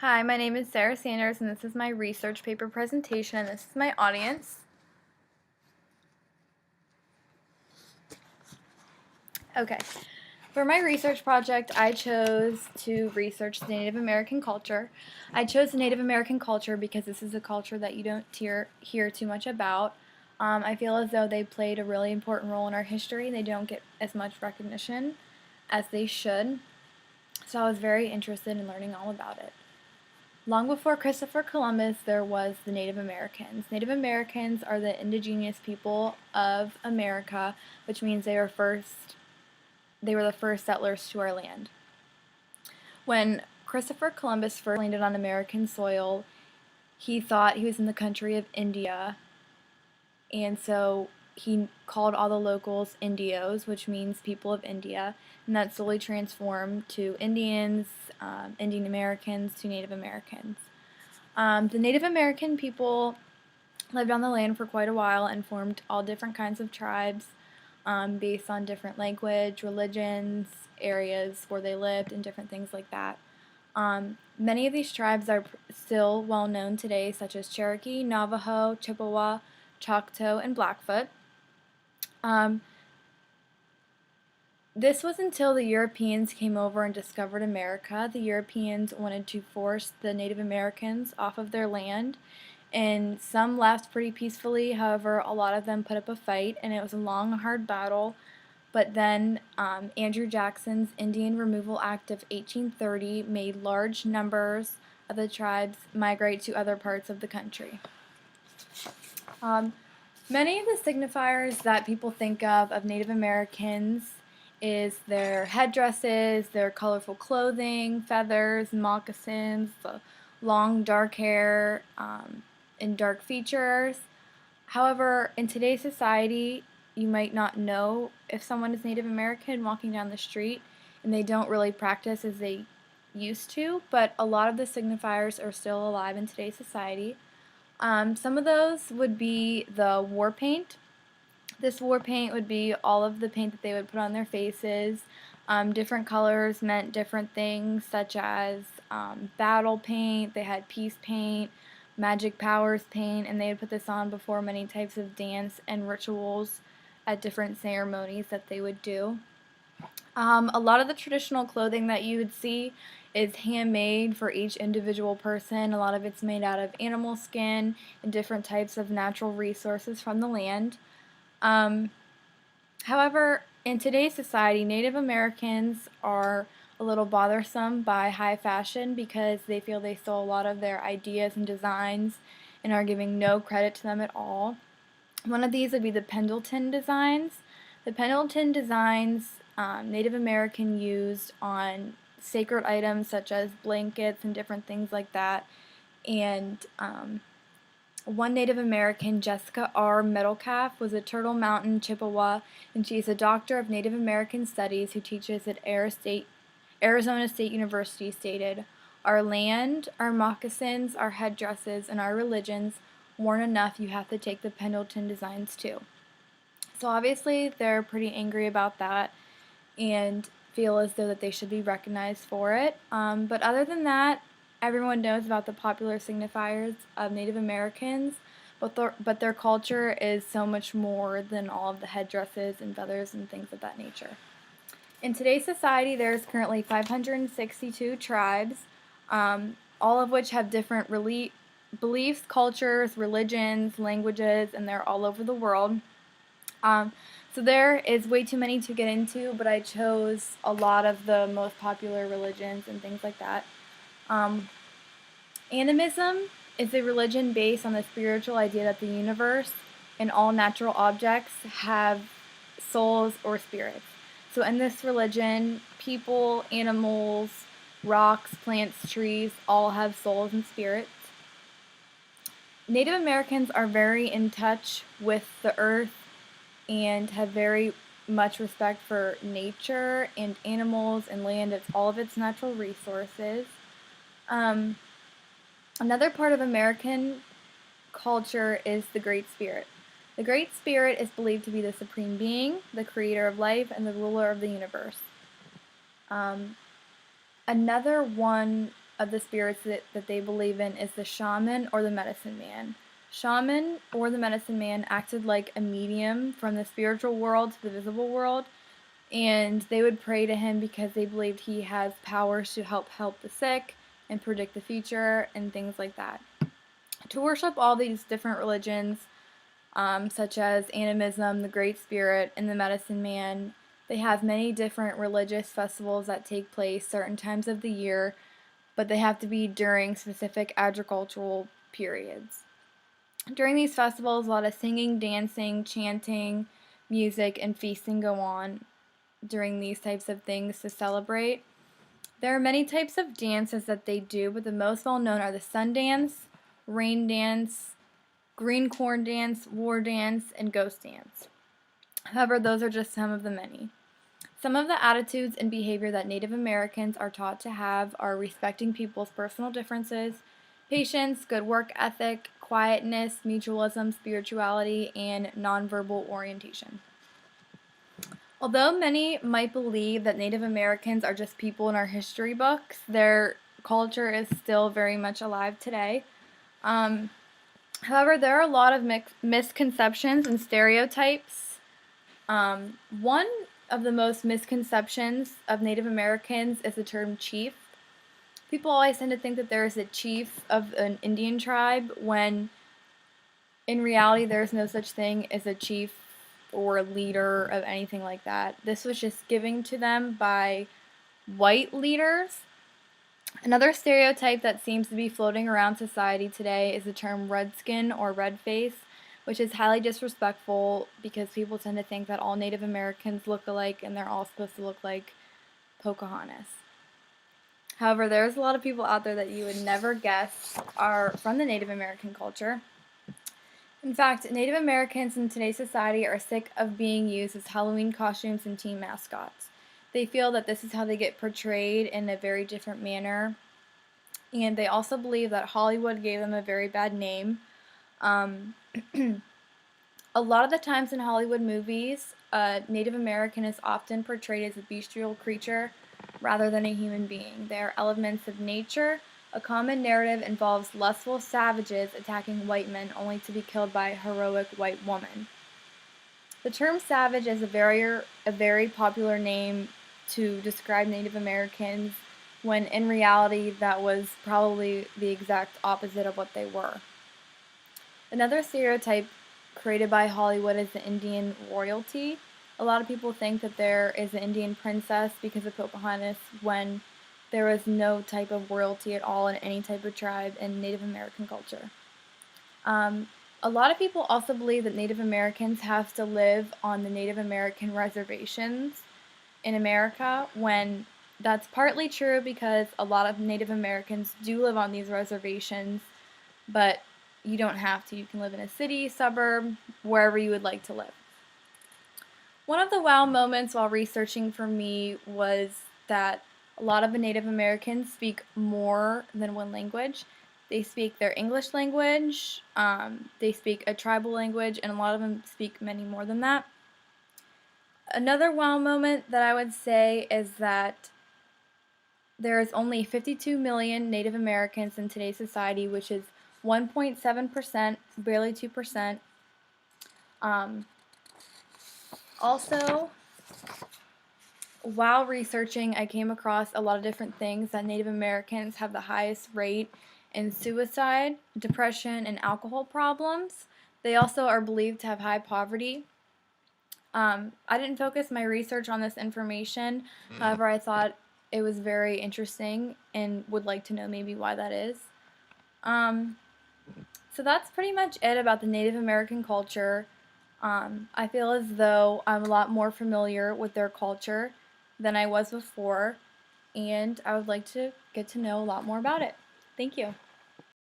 Hi, my name is Sarah Sanders, and this is my research paper presentation, and this is my audience. Okay, for my research project, I chose to research the Native American culture. I chose the Native American culture because this is a culture that you don't hear too much about. I feel as though they played a really important role in our history. They don't get as much recognition as they should, so I was very interested in learning all about it. Long before Christopher Columbus, there was the Native Americans. Native Americans are the indigenous people of America, which means they were the first settlers to our land. When Christopher Columbus first landed on American soil, he thought he was in the country of India, and so he called all the locals Indios, which means people of India, and that slowly transformed to Indians, Indian Americans, to Native Americans. The Native American people lived on the land for quite a while and formed all different kinds of tribes based on different language, religions, areas where they lived, and different things like that. Many of these tribes are still well known today, such as Cherokee, Navajo, Chippewa, Choctaw, and Blackfoot. This was until the Europeans came over and discovered America. The Europeans wanted to force the Native Americans off of their land, and some left pretty peacefully. However, a lot of them put up a fight, and it was a long, hard battle. But then Andrew Jackson's Indian Removal Act of 1830 made large numbers of the tribes migrate to other parts of the country. Many of the signifiers that people think of Native Americans is their headdresses, their colorful clothing, feathers, moccasins, the long dark hair, and dark features. However, in today's society, you might not know if someone is Native American walking down the street, and they don't really practice as they used to, but a lot of the signifiers are still alive in today's society. Some of those would be the war paint. This war paint would be all of the paint that they would put on their faces. Different colors meant different things, such as battle paint, they had peace paint, magic powers paint, and they would put this on before many types of dance and rituals at different ceremonies that they would do. A lot of the traditional clothing that you would see is handmade for each individual person. A lot of it's made out of animal skin and different types of natural resources from the land. However, in today's society, Native Americans are a little bothersome by high fashion because they feel they stole a lot of their ideas and designs and are giving no credit to them at all. One of these would be the Pendleton designs. The Pendleton designs Native American used on sacred items such as blankets and different things like that. And one Native American, Jessica R. Metcalf, was a Turtle Mountain Chippewa, and she is a doctor of Native American Studies who teaches at Arizona State University, stated, "Our land, our moccasins, our headdresses, and our religions weren't enough. You have to take the Pendleton designs too." So obviously they're pretty angry about that and feel as though that they should be recognized for it. But other than that, everyone knows about the popular signifiers of Native Americans, but their culture is so much more than all of the headdresses and feathers and things of that nature. In today's society, there's currently 562 tribes, all of which have different beliefs, cultures, religions, languages, and they're all over the world. So there is way too many to get into, but I chose a lot of the most popular religions and things like that. Animism is a religion based on the spiritual idea that the universe and all natural objects have souls or spirits. So in this religion, people, animals, rocks, plants, trees all have souls and spirits. Native Americans are very in touch with the earth and have very much respect for nature and animals and land, it's all of its natural resources. Another part of American culture is the Great Spirit. The Great Spirit is believed to be the supreme being, the creator of life, and the ruler of the universe. Another one of the spirits that they believe in is the shaman or the medicine man. Shaman or the medicine man acted like a medium from the spiritual world to the visible world, and they would pray to him because they believed he has powers to help the sick and predict the future and things like that. To worship all these different religions, such as animism, the Great Spirit, and the Medicine Man, they have many different religious festivals that take place certain times of the year, but they have to be during specific agricultural periods. During these festivals, a lot of singing, dancing, chanting, music, and feasting go on during these types of things to celebrate. There are many types of dances that they do, but the most well known are the sun dance, rain dance, green corn dance, war dance, and ghost dance. However, those are just some of the many. Some of the attitudes and behavior that Native Americans are taught to have are respecting people's personal differences, patience, good work ethic, quietness, mutualism, spirituality, and nonverbal orientation. Although many might believe that Native Americans are just people in our history books, their culture is still very much alive today. However, there are a lot of misconceptions and stereotypes. One of the most misconceptions of Native Americans is the term chief. People always tend to think that there is a chief of an Indian tribe when in reality there is no such thing as a chief or a leader of anything like that. This was just given to them by white leaders. Another stereotype that seems to be floating around society today is the term redskin or redface, which is highly disrespectful because people tend to think that all Native Americans look alike and they're all supposed to look like Pocahontas. However, there's a lot of people out there that you would never guess are from the Native American culture. In fact, Native Americans in today's society are sick of being used as Halloween costumes and team mascots. They feel that this is how they get portrayed in a very different manner. And they also believe that Hollywood gave them a very bad name. A lot of the times in Hollywood movies, Native American is often portrayed as a bestial creature rather than a human being. They are elements of nature. A common narrative involves lustful savages attacking white men only to be killed by a heroic white woman. The term savage is a very popular name to describe Native Americans when in reality that was probably the exact opposite of what they were. Another stereotype created by Hollywood is the Indian royalty. A lot of people think that there is an Indian princess because of Pocahontas when there was no type of royalty at all in any type of tribe in Native American culture. A lot of people also believe that Native Americans have to live on the Native American reservations in America when that's partly true because a lot of Native Americans do live on these reservations, but you don't have to. You can live in a city, suburb, wherever you would like to live. One of the wow moments while researching for me was that a lot of the Native Americans speak more than one language. They speak their English language, they speak a tribal language, and a lot of them speak many more than that. Another wow moment that I would say is that there is only 52 million Native Americans in today's society, which is 1.7%, barely 2%. Also, while researching, I came across a lot of different things that Native Americans have the highest rate in suicide, depression, and alcohol problems. They also are believed to have high poverty. I didn't focus my research on this information, however, I thought it was very interesting and would like to know maybe why that is. So that's pretty much it about the Native American culture. I feel as though I'm a lot more familiar with their culture than I was before, and I would like to get to know a lot more about it. Thank you.